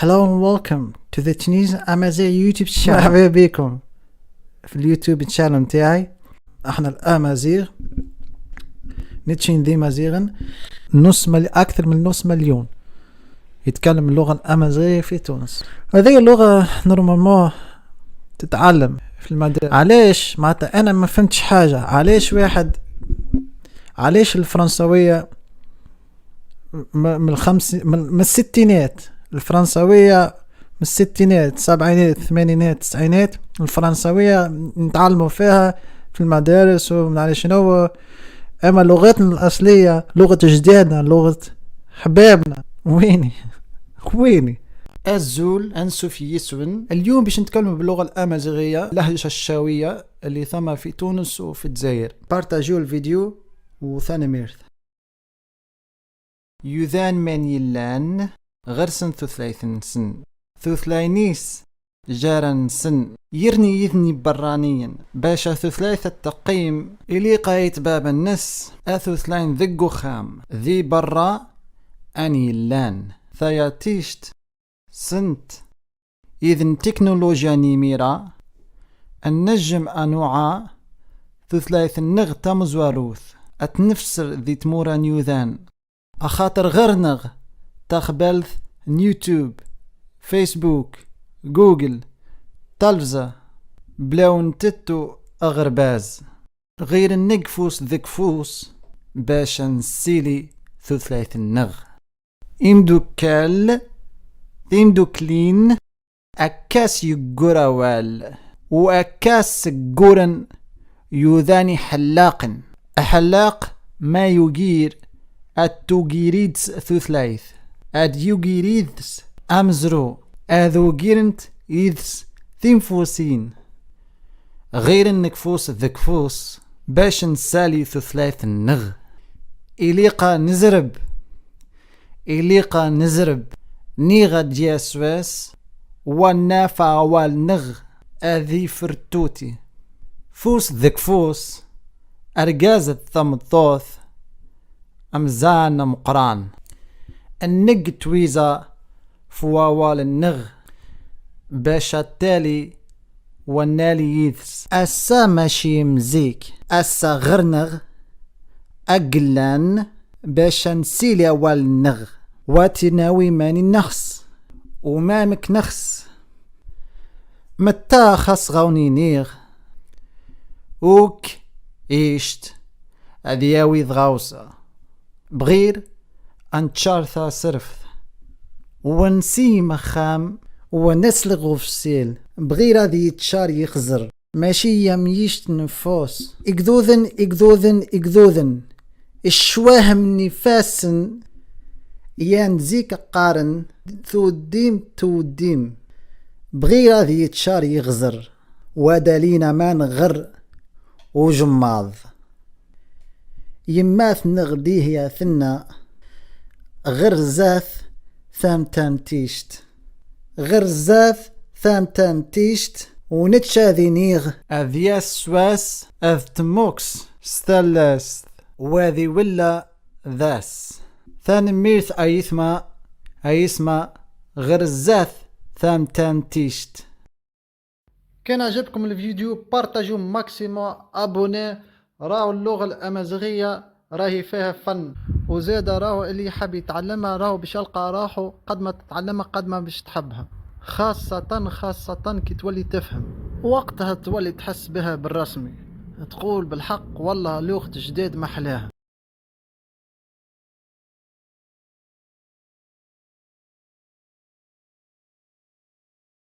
Hello and welcome to the Tunisian Amazigh YouTube channel. مرحبا بكم في اليوتيوب channel متاعي. احنا الامازيغ نتشين ذي مازيغن أكثر من نص مليون يتكلم اللغة الأمازيغية في تونس. هذه اللغة نورمالمون تتعلم في المدرسة. علاش معناتها أنا ما فهمتش حاجة. علاش الفرنسوية من الستينات، الفرنسوية من الستينات، السبعينات، الثمانينات، التسعينات، الفرنسوية نتعلموا فيها في المدارس ومن شنو. اما لغتنا الاصلية، لغة جدادنا، لغة حبابنا، ويني الزول انسو في يسون. اليوم باش نتكلم باللغة الامازيغية، اللهجة الشاوية اللي ثم في تونس وفي الجزائر. بارتاجيو الفيديو وثاني ميرث. يوذان من يلان غرسن ثلاثين سن ثلاثينيس جارا سن يرني يذني برانيا باشا ثلاثة التقييم إلي قايت باب النس ثلاثين ذقو خام ذي برا أني اللان ثياتيشت سنت إذن تكنولوجيا نيميرا النجم أنوعا ثلاث النغ تمزواروث أتنفسر ذي تمورا نيوذان أخاطر غرنغ تخبلث يوتيوب، فيسبوك، جوجل، تلفزة بلاون تتو أغرباز غير النقفوس ذكفوس باش نسيلي ثلاث النغ إمدو كلين أكاس يقراوال وأكاس قرن يوذاني حلاقن أحلاق ما يجير التوجيريدس ثلاث أديوجيريدس أمزرو أذو جيرنت إيدس ثيمفوسين غير النكفوس ذكفوس باش نسالي ثلاث النغ إليقا نزرب نيغا دياسواس والنافع والنغ أذي فرتوتي فوس ذكفوس أرجاز الثمطوث أمزان مقران النق تويزا فواوال النغ باشا التالي والنالي يذس أسا ماشي مزيك أسا غرنغ أقلان باشا نسيلي أول النغ واتي ناوي ماني نخس ومامك نخس متى خص غوني نيغ وك إيشت أذياوي ضغوصة بغير أنتشارثا صرف ونسي مخام ونسلغ غفسيل بغير هذه يتشار يخزر ماشي يميشت نفوس إقذوذن الشواه من نفاسن ينزيك قارن توديم بغير هذه يتشار يغزر ودالينا ما نغر وجماض يماث نغديه يا ثنا غرزاث ثامتان تيشت ونتشا ذي نيغ أذياس سواس أذ تموكس ستالست وذي ولا ذاس ثاني ميرث أيسما غرزاث ثامتان تيشت. كان عجبكم الفيديو بارتاجو ماكسيمو أبوني. راهو اللغة الأمازيغية راهي فيها فن، وزاد راهو اللي يحب يتعلمها راهو باش يلقى راحو قد ما تتعلمها قد ما باش تحبها، خاصة كي تولي تفهم وقتها تولي تحس بها بالرسمي، تقول بالحق والله لغة جداد محلاها.